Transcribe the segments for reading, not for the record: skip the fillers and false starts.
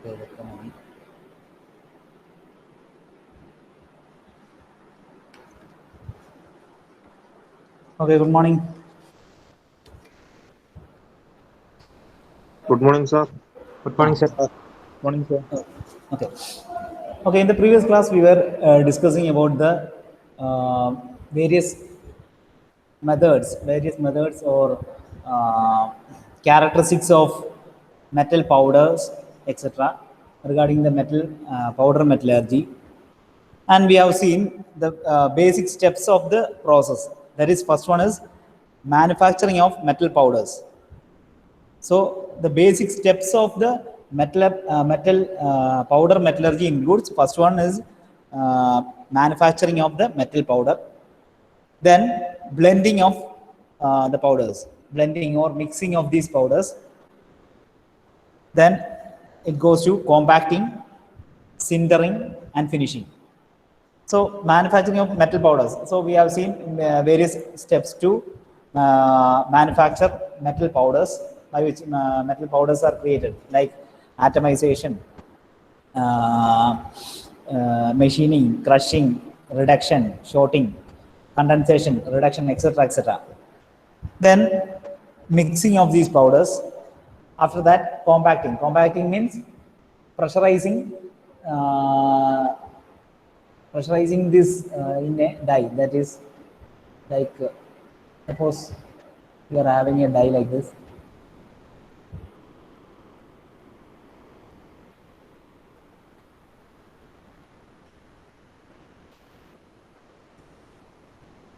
Welcome on. Okay, good morning. Good morning, sir. Good morning, sir. Morning, sir. Okay. Okay, in the previous class, we were discussing about the various methods or characteristics of metal powders, etc., regarding the metal powder metallurgy. And we have seen the basic steps of the process. That is, first one is manufacturing of metal powders. So the basic steps of the metal powder metallurgy includes, first one is manufacturing of the metal powder, then blending of the powders, blending or mixing of these powders, then it goes to compacting, sintering and finishing. So manufacturing of metal powders. So we have seen various steps to manufacture metal powders, by which metal powders are created, like atomization, machining, crushing, reduction, sorting, condensation, reduction, etc., etc. Then mixing of these powders. After that, compacting. Compacting means pressurizing uh, pressurizing this in a die, that is like suppose you are having a die like this,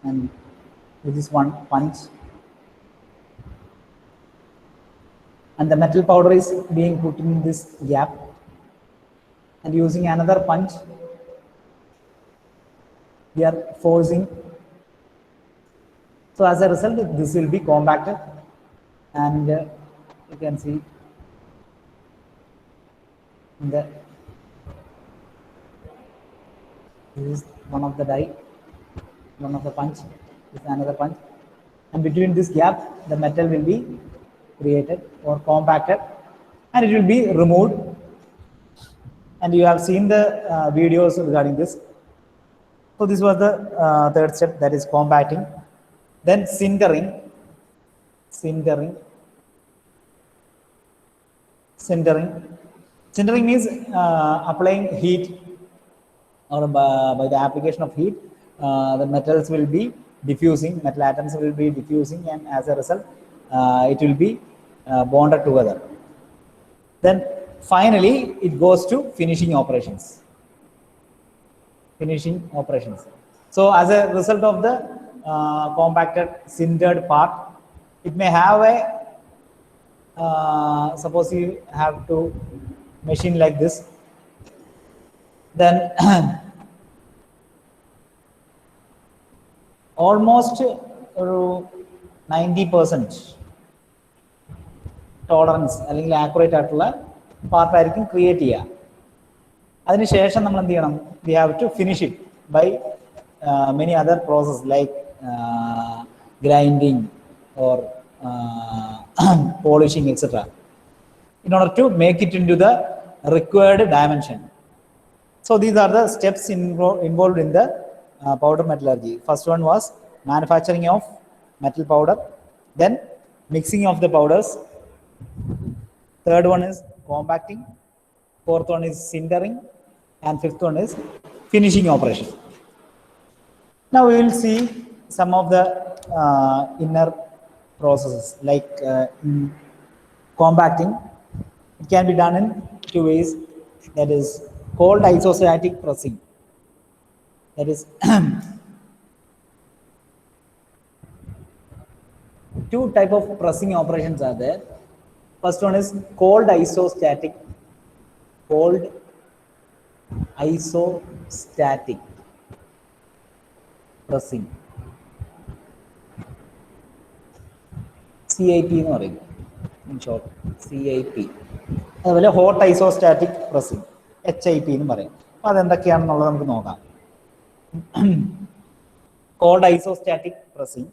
and with this one punch, and the metal powder is being put in this gap, and using another punch we are forcing. So as a result, this will be compacted, and you can see in the, this is one of the die, one of the punch, this is another punch, and between this gap the metal will be created or compacted, and it will be removed. And you have seen the videos regarding this. So this was the third step, that is compacting. Then sintering. Sintering means applying heat, or by the application of heat, the metals will be diffusing, metal atoms will be diffusing, and as a result, it will be bonded together. Then finally, it goes to finishing operations. So as a result of the compacted sintered part, it may have a suppose you have to machine like this, then almost 90% tolerance അല്ലെങ്കിൽ accurate ആയിട്ടുള്ള പാർട്ടായിരിക്കും create ചെയ്യുക. അതിനുശേഷം നമ്മൾ എന്ത് ചെയ്യണം? We have to finish it by many other process like grinding or polishing, etc., in order to make it into the required dimension. So these are the steps involved in the powder metallurgy. First one was manufacturing of metal powder, then mixing of the powders, third one is compacting, fourth one is sintering, and fifth one is finishing operation. Now we will see some of the inner processes, like compacting. It can be done in two ways, that is cold isostatic pressing. That is two type of pressing operations are there. First one is cold isostatic pressing, CIP എന്ന് പറയും, in short CIP. അതുപോലെ hot isostatic pressing, HIP എന്ന് പറയും. അപ്പോൾ അതെന്തൊക്കെയാണെന്നുള്ളത് നമുക്ക് നോക്കാം. Cold isostatic pressing,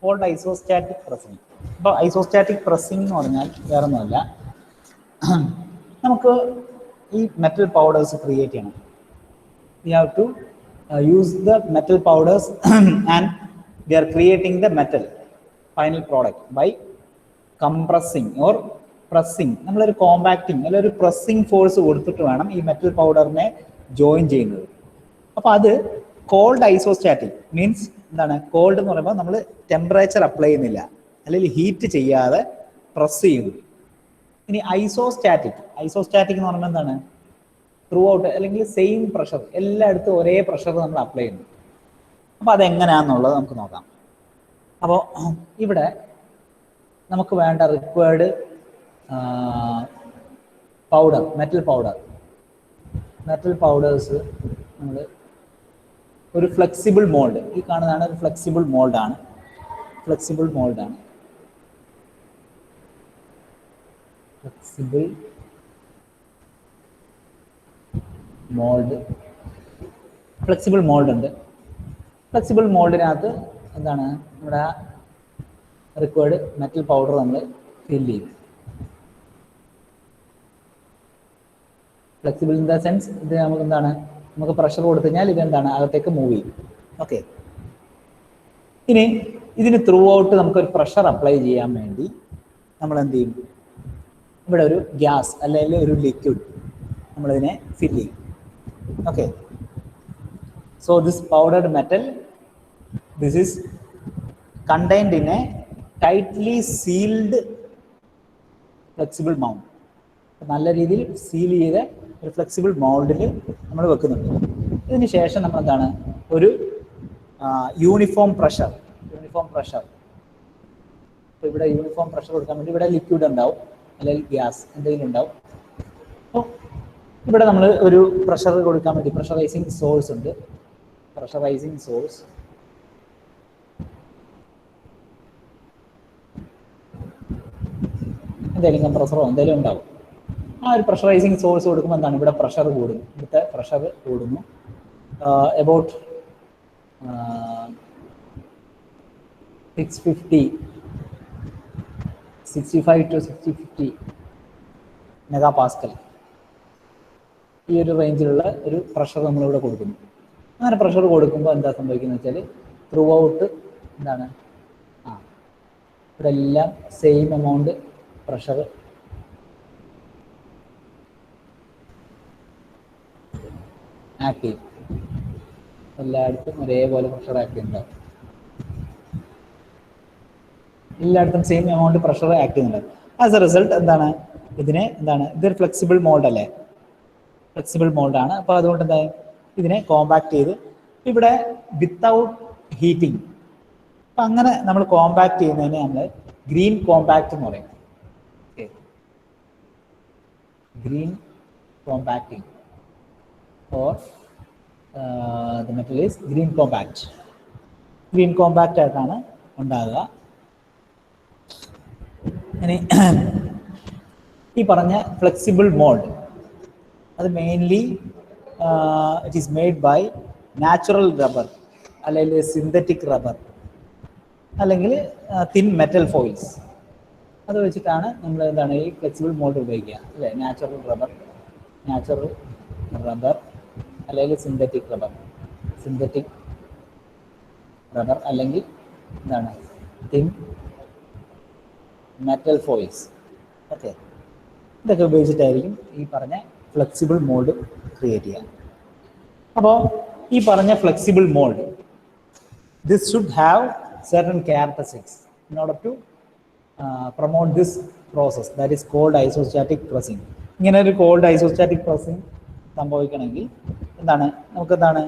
cold isostatic pressing. അപ്പോൾ ഐസോസ്റ്റാറ്റിക് പ്രസ്സിംഗ് എന്ന് പറഞ്ഞാൽ വേറെ ഒന്നുമല്ല, നമുക്ക് ഈ മെറ്റൽ പൗഡേഴ്സ് ക്രിയേറ്റ് ചെയ്യണം. We have to use the metal powders and we are creating the metal final product by compressing or pressing. നമ്മളൊരു കോമ്പാക്റ്റിംഗ് അല്ലെങ്കിൽ ഒരു പ്രസ്സിംഗ് ഫോഴ്സ് കൊടുത്തിട്ട് വേണം ഈ മെറ്റൽ പൗഡറിനെ ജോയിൻ ചെയ്യുന്നത്. അപ്പോൾ അത് കോൾഡ് ഐസോസ്റ്റാറ്റിക് മീൻസ് എന്താണ്? കോൾഡ് എന്ന് പറയുമ്പോൾ നമ്മൾ ടെമ്പറേച്ചർ അപ്ലൈ ചെയ്യുന്നില്ല, അല്ലെങ്കിൽ ഹീറ്റ് ചെയ്യാതെ പ്രസ് ചെയ്യുന്നു. ഇനി ഐസോസ്റ്റാറ്റിക് എന്ന് പറയുമ്പോൾ എന്താണ്? ത്രൂ ഔട്ട് അല്ലെങ്കിൽ സെയിം പ്രഷർ, എല്ലായിടത്തും ഒരേ പ്രഷർ നമ്മൾ അപ്ലൈ ചെയ്യുന്നു. അപ്പോൾ അതെങ്ങനെയാണെന്നുള്ളത് നമുക്ക് നോക്കാം. അപ്പോൾ ഇവിടെ നമുക്ക് വേണ്ട റിക്വയർഡ് പൗഡർ, മെറ്റൽ പൗഡേഴ്സ് നമ്മൾ ഒരു ഫ്ലെക്സിബിൾ മോൾഡ്, ഈ കാണുന്നതാണ് ഒരു ഫ്ലെക്സിബിൾ മോൾഡാണ്. ഫ്ലെക്സിബിൾ മോൾഡ് ഉണ്ട്. ഫ്ലെക്സിബിൾ മോൾഡിനകത്ത് എന്താണ്? നമ്മുടെ റിക്വയർഡ് മെറ്റൽ പൗഡർ നമ്മൾ ഫില്ല് ചെയ്യും. ഫ്ലെക്സിബിൾ ഇൻ ദ സെൻസ് ഇത് നമുക്ക് എന്താണ്? നമുക്ക് പ്രഷർ കൊടുത്തു കഴിഞ്ഞാൽ ഇതെന്താണ്? അകത്തേക്ക് മൂവ് ചെയ്യും. ഓക്കെ. ഇനി ഇതിന് ത്രൂ ഔട്ട് നമുക്കൊരു പ്രഷർ അപ്ലൈ ചെയ്യാൻ വേണ്ടി നമ്മൾ എന്ത് ചെയ്യും? ഇവിടെ ഒരു ഗ്യാസ് അല്ലെങ്കിൽ ഒരു ലിക്വിഡ് നമ്മളിതിനെ ഫില്ല് ചെയ്യും. Okay, so this powdered metal, this is contained in a tightly sealed flexible mold. നല്ല രീതിയിൽ സീൽ ചെയ്ത ഒരു ഫ്ലെക്സിബിൾ മോൾഡിൽ നമ്മൾ വെക്കുന്നുണ്ട്. ഇതിന് ശേഷം നമ്മൾ എന്താണ്? ഒരു യൂണിഫോം പ്രഷർ. അപ്പോൾ ഇവിടെ യൂണിഫോം പ്രഷർ കൊടുക്കാൻ വേണ്ടി ഇവിടെ ലിക്വിഡ് ഉണ്ടാവും അല്ലെങ്കിൽ ഗ്യാസ് എന്തെങ്കിലും ഉണ്ടാവും. അപ്പോൾ ഇവിടെ നമ്മൾ ഒരു പ്രഷർ കൊടുക്കാൻ വേണ്ടി പ്രഷറൈസിങ് സോഴ്സ് ഉണ്ട്. എന്തെങ്കിലും കംപ്രസറോ എന്തെങ്കിലും ഉണ്ടാവും. ആ ഒരു പ്രഷറൈസിങ് സോഴ്സ് കൊടുക്കുമ്പോൾ എന്താണ്? ഇവിടെ പ്രഷർ കൂടും. ഇവിടുത്തെ പ്രഷർ കൂടുന്നു. എബൌട്ട് 65 to 650 മെഗാപാസ്കൽ, ഈ ഒരു റേഞ്ചിലുള്ള ഒരു പ്രഷർ നമ്മളിവിടെ കൊടുക്കുന്നു. അങ്ങനെ പ്രഷർ കൊടുക്കുമ്പോൾ എന്താ സംഭവിക്കുന്നത് വെച്ചാൽ ത്രൂ ഔട്ട് എന്താണ്? ഇവിടെ എല്ലാം സെയിം എമൗണ്ട് പ്രഷർ ആക്ട് ചെയ്യും. എല്ലായിടത്തും ഒരേപോലെ പ്രഷർ ആക്ട് ചെയ്യുന്നുണ്ടാവും. എല്ലായിടത്തും സെയിം എമൗണ്ട് പ്രഷർ ആക്ട് ചെയ്യുന്നുണ്ടാവും. ആസ് എ റിസൾട്ട് എന്താണ്? ഇതൊരു ഫ്ലെക്സിബിൾ മോൾഡ് അല്ലേ? ഫ്ലെക്സിബിൾ മോൾഡാണ്. അപ്പോൾ അതുകൊണ്ട് എന്താ? ഇതിനെ കോമ്പാക്ട് ചെയ്ത് ഇവിടെ വിത്തൗട്ട് ഹീറ്റിംഗ്. അപ്പം അങ്ങനെ നമ്മൾ കോമ്പാക്ട് ചെയ്യുന്നതിനെ നമ്മൾ ഗ്രീൻ കോമ്പാക്ട് എന്ന് പറയും. Green compacting or the metal is green compact ആയിട്ടാണ് ഉണ്ടാകുക. ഇനി ഈ പറഞ്ഞ ഫ്ലെക്സിബിൾ മോൾഡ് അത് mainly it is made by natural rubber അല്ലെങ്കിൽ സിന്തറ്റിക് റബ്ബർ അല്ലെങ്കിൽ തിൻ മെറ്റൽ ഫോയിൽസ്. അത് വെച്ചിട്ടാണ് നമ്മൾ എന്താണ് ഈ ഫ്ലെക്സിബിൾ മോൾഡ് ഉപയോഗിക്കുക അല്ലേ? നാച്ചുറൽ റബ്ബർ അല്ലെങ്കിൽ സിന്തറ്റിക് റബ്ബർ അല്ലെങ്കിൽ എന്താണ് തിൻ മെറ്റൽ ഫോയിൽസ്. ഓക്കെ, ഇതൊക്കെ ഉപയോഗിച്ചിട്ടായിരിക്കും ഈ പറഞ്ഞ ഫ്ലെക്സിബിൾ മോൾഡ് ക്രിയേറ്റ് ചെയ്യുക. അപ്പോൾ ഈ പറഞ്ഞ flexible mould this should have certain characteristics in order to promote this process, that is called isostatic pressing. ഇങ്ങനെ ഒരു കോൾഡ് ഐസോസ്റ്റാറ്റിക് പ്രസ്സിംഗ് സംഭവിക്കണമെങ്കിൽ എന്താണ്? നമുക്ക് എന്താണ്?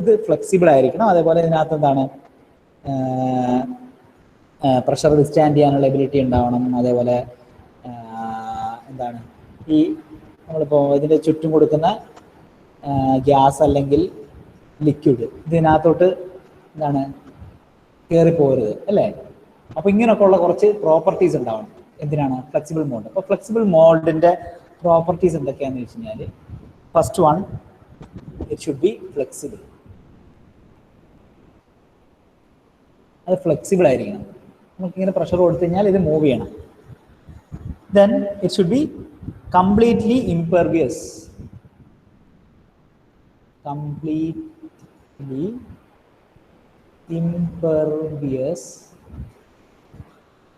ഇത് ഫ്ലെക്സിബിൾ ആയിരിക്കണം. അതേപോലെ ഇതിനകത്ത് എന്താണ്? പ്രഷർ വിസ്റ്റാൻഡ് ചെയ്യാനുള്ള എബിലിറ്റി ഉണ്ടാവണം. അതേപോലെ എന്താണ്? ഈ നമ്മളിപ്പോൾ ഇതിൻ്റെ ചുറ്റും കൊടുക്കുന്ന ഗ്യാസ് അല്ലെങ്കിൽ ലിക്വിഡ് ഇതിനകത്തോട്ട് എന്താണ്? കയറിപ്പോരുത് അല്ലേ? അപ്പോൾ ഇങ്ങനെയൊക്കെ ഉള്ള കുറച്ച് പ്രോപ്പർട്ടീസ് ഉണ്ടാവണം. എന്തിനാണ്? Flexible mould. അപ്പോൾ ഫ്ലെക്സിബിൾ മോൾഡിൻ്റെ പ്രോപ്പർട്ടീസ് എന്തൊക്കെയാണെന്ന് വെച്ച് കഴിഞ്ഞാൽ, first one, it should be flexible. അത് ഫ്ലെക്സിബിൾ ആയിരിക്കണം. നമുക്കിങ്ങനെ പ്രഷർ കൊടുത്തു കഴിഞ്ഞാൽ ഇത് മൂവ് ചെയ്യണം. Then it should be completely impervious. Completely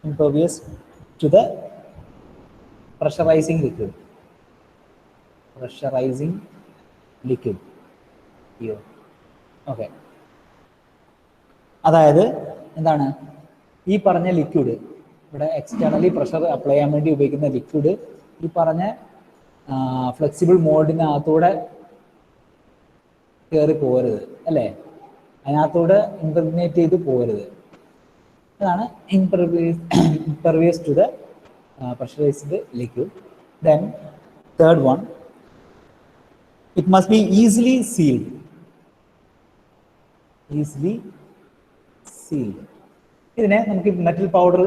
impervious to the pressurizing liquid. Pressurizing liquid here. Okay. അതായത് എന്താണ് ഈ പറഞ്ഞ ലിക്വിഡ്, ഇവിടെ എക്സ്റ്റേണലി പ്രഷർ അപ്ലൈ ചെയ്യാൻ വേണ്ടി ഉപയോഗിക്കുന്ന ലിക്വിഡ് ഈ പറഞ്ഞ ഫ്ലെക്സിബിൾ മോൾഡിനകത്തൂടെ കയറി പോകരുത് അല്ലേ, അതിനകത്തൂടെ ഇംപ്രഗ്നേറ്റ് ചെയ്ത് പോകരുത്. അതാണ് impervious to the pressurized liquid. Then third one, it must be easily sealed. Easily sealed. ഇതിനെ നമുക്ക് മെറ്റൽ പൗഡർ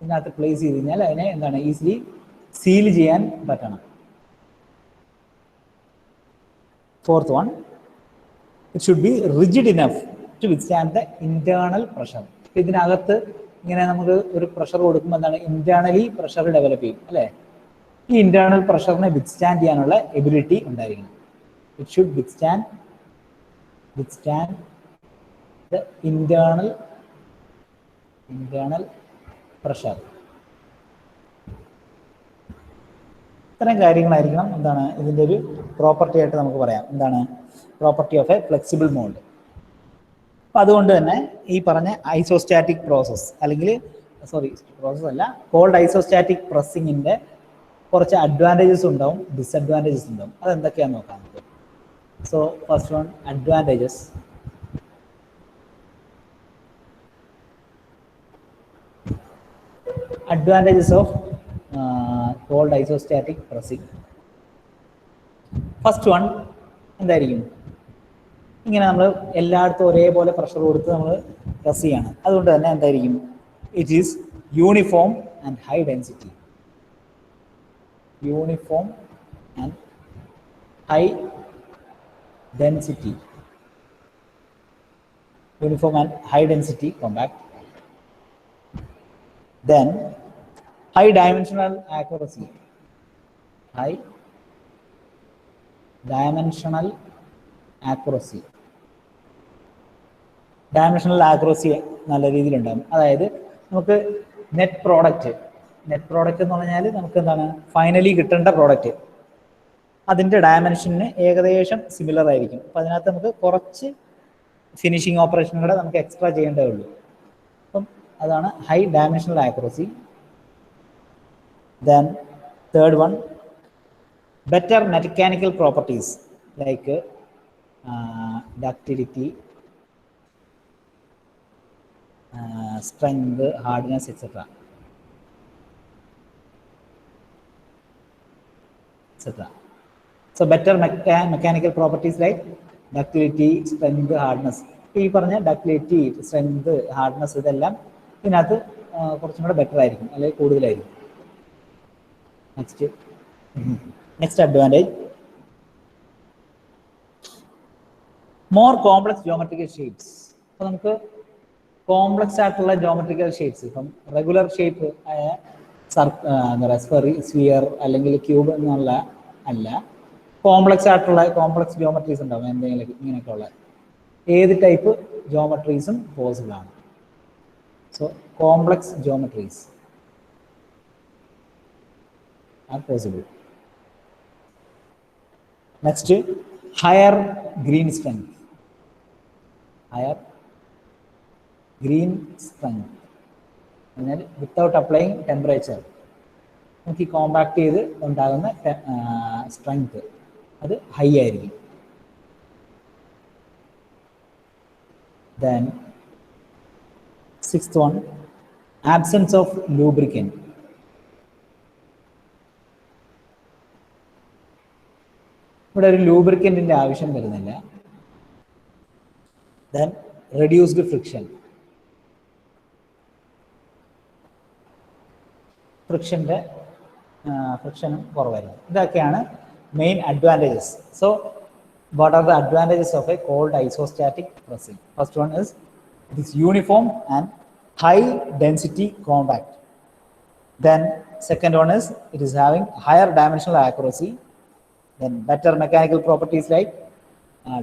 ഇതിനകത്ത് പ്ലേസ് ചെയ്ത് കഴിഞ്ഞാൽ അതിനെ എന്താണ് ഈസിലി സീൽ ചെയ്യാൻ പറ്റണം. Fourth one, it should be rigid enough to withstand the internal pressure. ഇതിനകത്ത് ഇങ്ങനെ നമുക്ക് ഒരു പ്രഷർ കൊടുക്കുമ്പോൾ എന്താണ് ഇന്റേണലി പ്രഷർ ഡെവലപ്പ് ചെയ്യും അല്ലേ. ഈ ഇന്റേണൽ പ്രഷറിനെ വിത്ത്സ്റ്റാൻഡ് ചെയ്യാനുള്ള എബിലിറ്റി ഉണ്ടായിരിക്കണം. It should withstand the internal pressure. ഇത്തരം കാര്യങ്ങളായിരിക്കണം എന്താണ് ഇതിൻ്റെ ഒരു പ്രോപ്പർട്ടി ആയിട്ട് നമുക്ക് പറയാം. എന്താണ് property of A flexible mould. അപ്പം അതുകൊണ്ട് തന്നെ ഈ പറഞ്ഞ ഐസോസ്റ്റാറ്റിക് പ്രോസസ്സ് അല്ലെങ്കിൽ പ്രോസസ്സ് അല്ല, കോൾഡ് ഐസോസ്റ്റാറ്റിക് പ്രസ്സിങ്ങിൻ്റെ കുറച്ച് അഡ്വാൻറ്റേജസ് ഉണ്ടാവും, ഡിസഡ്വാൻറ്റേജസ് ഉണ്ടാവും. അതെന്തൊക്കെയാണെന്ന് നോക്കാം നമുക്ക്. So first one, advantages. Advantages of cold isostatic pressing. First one എന്തായിരിക്കും, ഇങ്ങനെ നമ്മൾ എല്ലായിടത്തും ഒരേപോലെ പ്രഷർ കൊടുത്ത് നമ്മൾ പ്രസ് ചെയ്യാണ്. അതുകൊണ്ട് തന്നെ എന്തായിരിക്കും, it is uniform and high density. Uniform and high density. Uniform and high density compact. Then high dimensional accuracy. High dimensional accuracy. Dimensional accuracy നല്ല രീതിയിലുണ്ടാകും. അതായത് നമുക്ക് നെറ്റ് പ്രോഡക്റ്റ് എന്ന് പറഞ്ഞാൽ നമുക്ക് എന്താണ് ഫൈനലി കിട്ടേണ്ട പ്രോഡക്റ്റ് അതിൻ്റെ ഡയമെൻഷന് ഏകദേശം സിമിലർ ആയിരിക്കും. അപ്പം അതിനകത്ത് നമുക്ക് കുറച്ച് ഫിനിഷിംഗ് ഓപ്പറേഷനുകളെ നമുക്ക് എക്സ്ട്രാ ചെയ്യേണ്ടേ ഉള്ളൂ. അപ്പം അതാണ് high dimensional accuracy. Then third one, better mechanical properties like ductility, strength, hardness, etc. So better mechanical properties like ductility, strength, hardness. ഈ പറഞ്ഞ ഡക്ടിലിറ്റി, സ്ട്രെങ്ത്, ഹാർഡ്നെസ് ഇതെല്ലാം ഇതിനകത്ത് കുറച്ചും കൂടെ ബെറ്റർ ആയിരിക്കും അല്ലെങ്കിൽ കൂടുതലായിരിക്കും. Next advantage, more complex geometrical shapes. അപ്പോൾ നമുക്ക് കോംപ്ലക്സ് ആയിട്ടുള്ള ജോമെട്രിക്കൽ ഷേപ്സ്, ഇപ്പം റെഗുലർ ഷേപ്പ് ആയ എന്താ പറയുക സ്ഫിയർ അല്ലെങ്കിൽ ക്യൂബ് എന്നുള്ള അല്ല, കോംപ്ലക്സ് ആയിട്ടുള്ള കോംപ്ലക്സ് ജോമെട്രീസ് ഉണ്ടാവും എന്തെങ്കിലും ഇങ്ങനെയൊക്കെ ഉള്ള ഏത് ടൈപ്പ് ജോമെട്രീസും പോസിബിൾ ആണ്. So complex geometries are possible. Next, higher green strength. Higher green strength. എന്നാൽ വിത്തൗട്ട് അപ്ലൈയിങ് ടെമ്പറേച്ചർ നമുക്ക് ഈ കോമ്പാക്ട് ചെയ്ത് ഉണ്ടാകുന്ന സ്ട്രെങ്ത് അത് ഹൈ ആയിരിക്കും. Then sixth one, absence of lubricant. ഇവിടെ ഒരു ലൂബ്രിക്കൻറ്റിൻ്റെ ആവശ്യം വരുന്നില്ല. Then reduced friction. ഫ്രിക്ഷനും കുറവായിരിക്കും. ഇതൊക്കെയാണ് main advantages. So what are the advantages of a cold isostatic pressing? First one is It is uniform and high density compact. Then second one is it is having higher dimensional accuracy. Then better mechanical properties like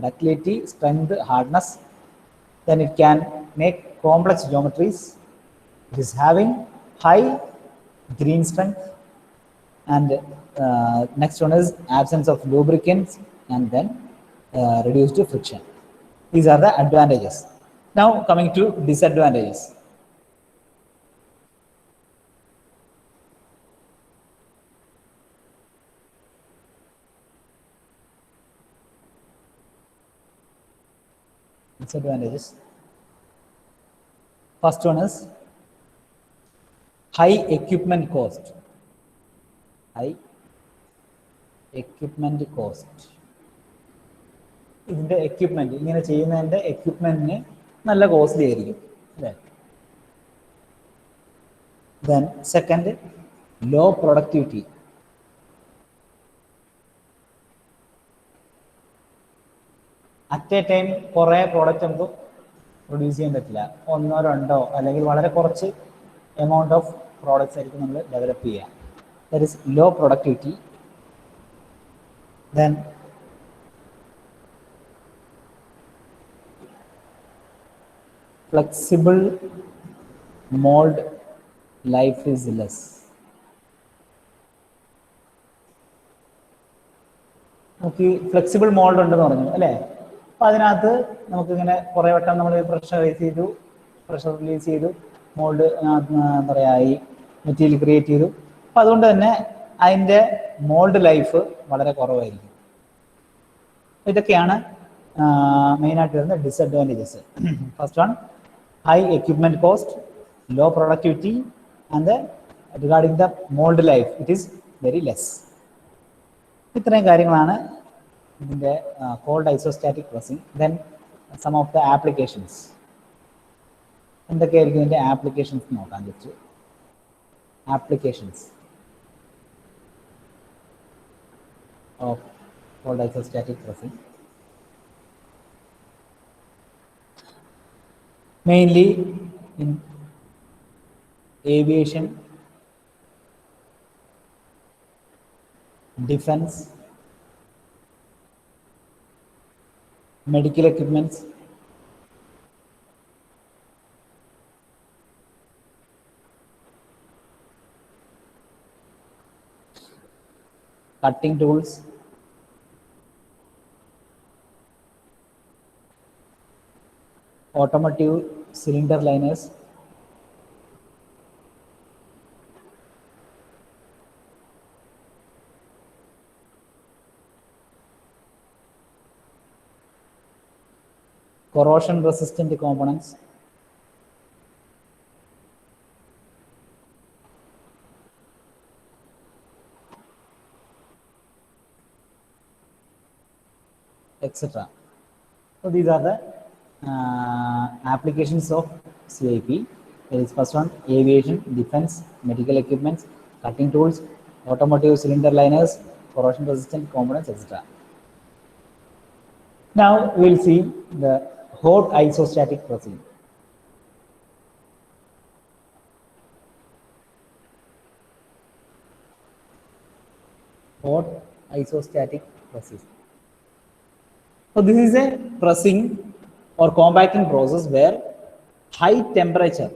ductility, strength, hardness. Then it can make complex geometries. It is having high green strength. And next one is absence of lubricants and then reduced friction. These are the advantages. Now coming to disadvantages. Disadvantages. First one is high equipment cost. High equipment cost. ഇതിൻ്റെ equipment ഇങ്ങനെ ചെയ്യുന്നതിൻ്റെ എക്യുപ്മെൻറ്റിന് നല്ല costly ആയിരിക്കും അല്ലേ. Then second law productivity. At A time കുറേ product നമുക്ക് produce ചെയ്യാൻ പറ്റില്ല. ഒന്നോ രണ്ടോ അല്ലെങ്കിൽ വളരെ കുറച്ച് എമൗണ്ട് ഓഫ് പ്രോഡക്റ്റ്സ് ആയിരിക്കും നമ്മൾ ഡെവലപ്പ് ചെയ്യുക. That is low productivity. Then flexible mold life is less. നമുക്ക് ഫ്ലെക്സിബിൾ മോൾഡ് ഉണ്ടെന്ന് പറഞ്ഞു അല്ലേ. അപ്പം അതിനകത്ത് നമുക്കിങ്ങനെ കുറേ വട്ടം നമ്മൾ പ്രഷറൈസ് ചെയ്തു, പ്രഷർ റിലീസ് ചെയ്തു, മോൾഡ് എന്താ പറയുക ഈ മെറ്റീരിയൽ ക്രിയേറ്റ് ചെയ്തു. അപ്പം അതുകൊണ്ട് തന്നെ അതിൻ്റെ മോൾഡ് ലൈഫ് വളരെ കുറവായിരിക്കും. ഇതൊക്കെയാണ് മെയിനായിട്ട് വരുന്ന disadvantages. First one high equipment cost, low productivity, and regarding the mold life, it is very less. ഇത്രയും കാര്യങ്ങളാണ് ഇതിൻ്റെ cold isostatic pressing. Then some of the applications. എന്തൊക്കെയായിരിക്കും ഇതിൻ്റെ ആപ്ലിക്കേഷൻസ് നോക്കാം. Just applications of cold isostatic pressing. Mainly in aviation, defense, medical equipments, cutting tools, automotive cylinder liners, corrosion resistant components, etc. So these are the applications of CIP. There is first one aviation, defense, medical equipments, cutting tools, automotive cylinder liners, corrosion resistant components, etc. Now we will see the hot isostatic pressing. Hot isostatic pressing. So this is a pressing or compacting process where high temperature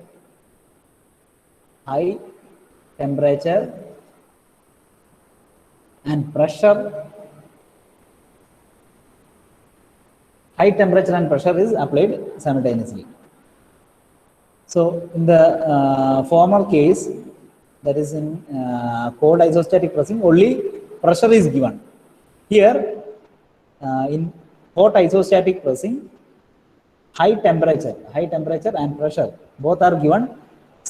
and pressure is applied simultaneously. So in the former case, that is in cold isostatic pressing, only pressure is given. Here in hot isostatic pressing, high temperature and pressure both are given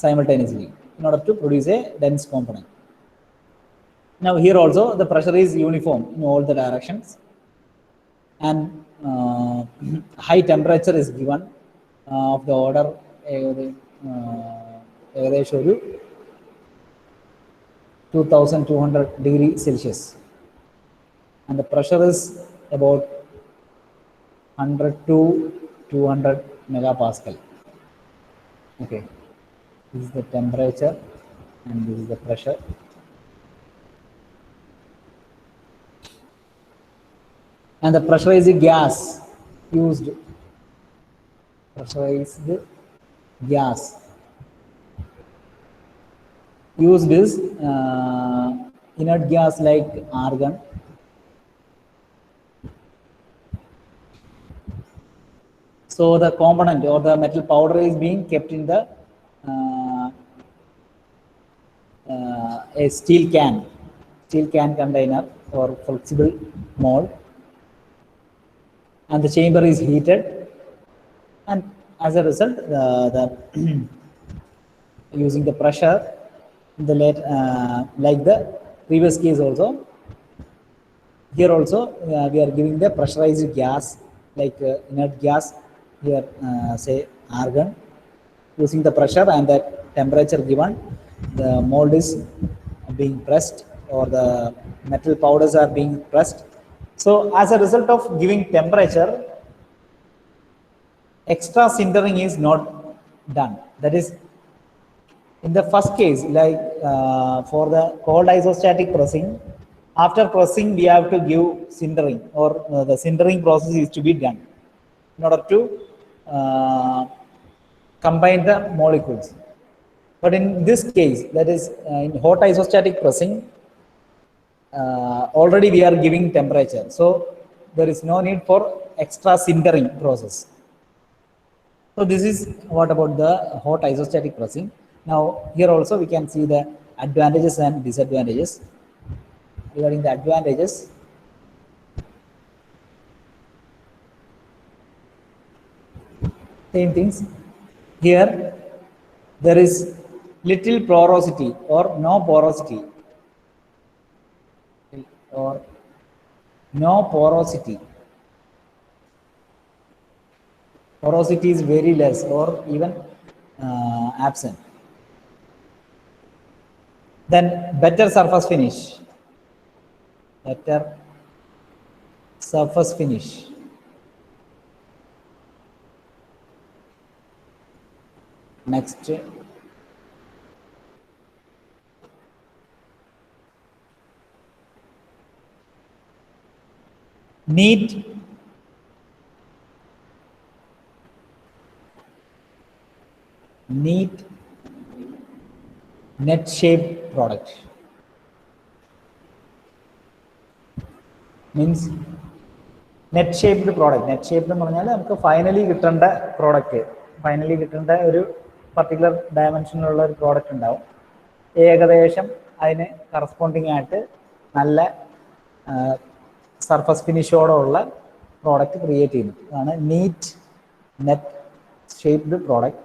simultaneously in order to produce a dense component. Now here also the pressure is uniform in all the directions, and high temperature is given of the order ഏകദേശം ഒരു 2200 degree Celsius, and the pressure is about 100 to 200 megapascal. Okay, this is the temperature and this is the pressure. And the pressurized gas used, pressurized gas used is inert gas like argon. So the component or the metal powder is being kept in the a steel can container or flexible mold, and the chamber is heated, and as a result, the using the pressure, the like the previous case also, here also we are giving the pressurized gas like inert gas here, say argon, using the pressure and the temperature given, the mold is being pressed or the metal powders are being pressed. So as a result of giving temperature, extra sintering is not done. That is, in the first case, like for the cold isostatic pressing, after pressing we have to give sintering, or the sintering process is to be done in order to combine the molecules. But in this case, that is in hot isostatic pressing, already we are giving temperature. So there is no need for extra sintering process. So this is what about the hot isostatic pressing. Now here also we can see the advantages and disadvantages. Regarding the advantages, same things. Here there is little porosity or no porosity, or no porosity. Porosity is very less or even absent. Then better surface finish. Better surface finish. Next, neat net shaped product. Means net shaped product. Net shaped എന്ന് പറഞ്ഞാൽ നമുക്ക് finally കിട്ടേണ്ട product, finally കിട്ടേണ്ട ഒരു particular ഡയമെൻഷനിലുള്ള ഒരു product ഉണ്ടാവും. ഏകദേശം അതിന് കറസ്പോണ്ടിങ് ആയിട്ട് നല്ല സർഫസ് ഫിനിഷോടുള്ള പ്രോഡക്റ്റ് ക്രിയേറ്റ് ചെയ്യുന്നു. അതാണ് neat net shaped product.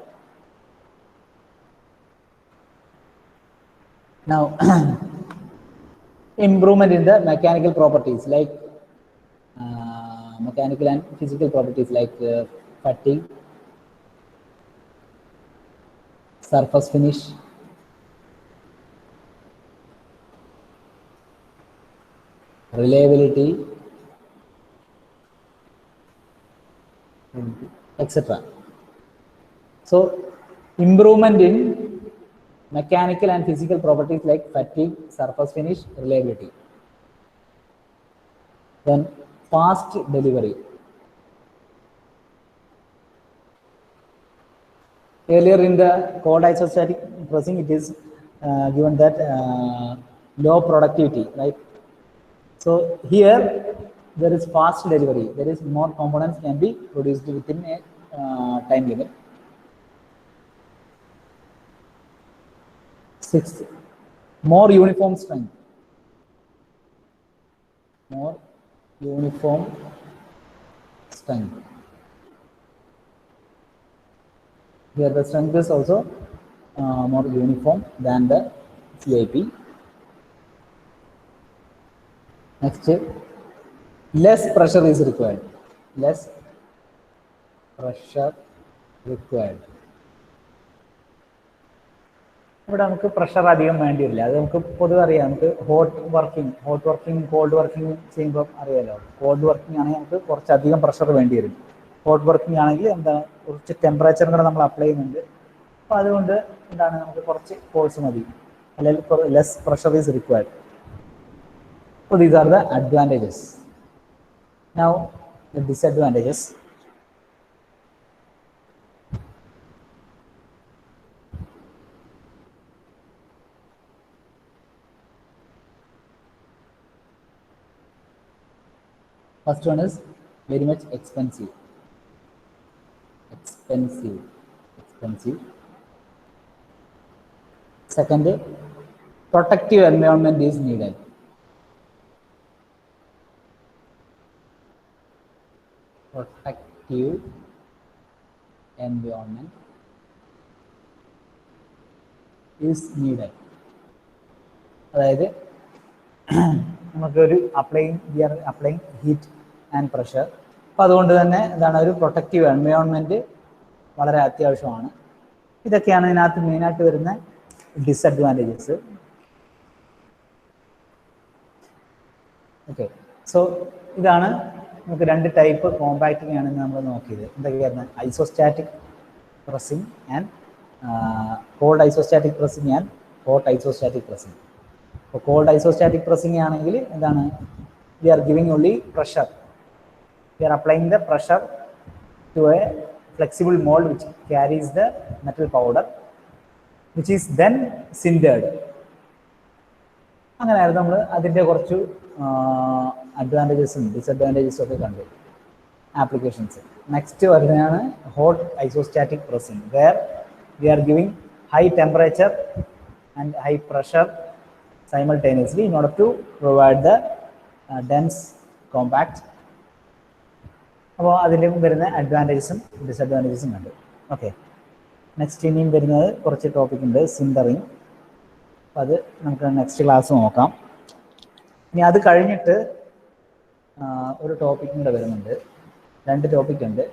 Now, improvement in the mechanical properties like mechanical and physical properties like fatigue, surface finish, reliability, etc. So, improvement in mechanical and physical properties like fatigue, surface finish, reliability. Then fast delivery. Earlier in the cold isostatic pressing, it is given that low productivity, right? So here there is fast delivery. There is more components can be produced within a time limit. Sixth, more uniform strength. More uniform strength. Here the strength is also more uniform than the CIP. Next, less pressure is required. Less pressure required. ഇവിടെ നമുക്ക് pressure അധികം വേണ്ടി വരില്ല. അത് നമുക്ക് പൊതുവെ അറിയാം. നമുക്ക് ഹോട്ട് വർക്കിംഗ് കോൾഡ് വർക്കിംഗ് ചെയ്യുമ്പോൾ അറിയാലോ. കോൾഡ് വർക്കിംഗ് ആണെങ്കിൽ നമുക്ക് കുറച്ചധികം പ്രഷർ വേണ്ടി വരും. ഹോട്ട് വർക്കിംഗ് ആണെങ്കിൽ എന്താ കുറച്ച് ടെമ്പറേച്ചറും കൂടെ നമ്മൾ അപ്ലൈ ചെയ്യുന്നുണ്ട്. അപ്പോൾ അതുകൊണ്ട് എന്താണ് നമുക്ക് കുറച്ച് ഫോഴ്സ് മതി, അല്ലെങ്കിൽ less pressure is required. So these are the advantages. Now the disadvantages. First one is very much expensive. Second, protective environment is needed. Protective environment is needed. അതായത് നമുക്കൊരു we are applying heat and pressure. അപ്പോൾ അതുകൊണ്ട് തന്നെ എന്താണ് ഒരു protective environment വളരെ അത്യാവശ്യമാണ്. ഇതൊക്കെയാണ് ഇതിനകത്ത് മെയിനായിട്ട് വരുന്ന ഡിസഡ്വാൻറ്റേജസ്. ഓക്കെ, സോ ഇതാണ് നമുക്ക് രണ്ട് ടൈപ്പ് കോമ്പാക്റ്റിംഗ് ആണ് നമ്മൾ നോക്കിയത്. എന്തൊക്കെയായിരുന്നു? Isostatic pressing and cold isostatic pressing and hot isostatic pressing. അപ്പോൾ കോൾഡ് ഐസോസ്റ്റാറ്റിക് പ്രസ്സിങ് ആണെങ്കിൽ എന്താണ്? We are giving only pressure, we are applying the pressure to a flexible mold which carries the metal powder which is then sintered. അങ്ങനെയായിരുന്നു നമ്മൾ അതിൻ്റെ കുറച്ച് അഡ്വാൻറ്റേജസും ഡിസഡ്വാൻറ്റേജസും ഒക്കെ കണ്ടു, ആപ്ലിക്കേഷൻസ്. നെക്സ്റ്റ് വരുന്നതാണ് hot isostatic pressing, where we are giving high temperature and high pressure simultaneously in order to provide the dense compact. അപ്പോൾ അതിലും വരുന്ന അഡ്വാൻറ്റേജസും ഡിസഡ്വാൻറ്റേജസും കണ്ടു. ഓക്കെ, നെക്സ്റ്റ് ഇനിയും വരുന്നത് കുറച്ച് ടോപ്പിക് ഉണ്ട്, സിൻഡറിങ്. അപ്പോൾ അത് നമുക്ക് നെക്സ്റ്റ് ക്ലാസ് നോക്കാം. ഇനി അത് കഴിഞ്ഞിട്ട് ഒരു ടോപ്പിക്കും കൂടെ വരുന്നുണ്ട്, രണ്ട് ടോപ്പിക് ഉണ്ട്.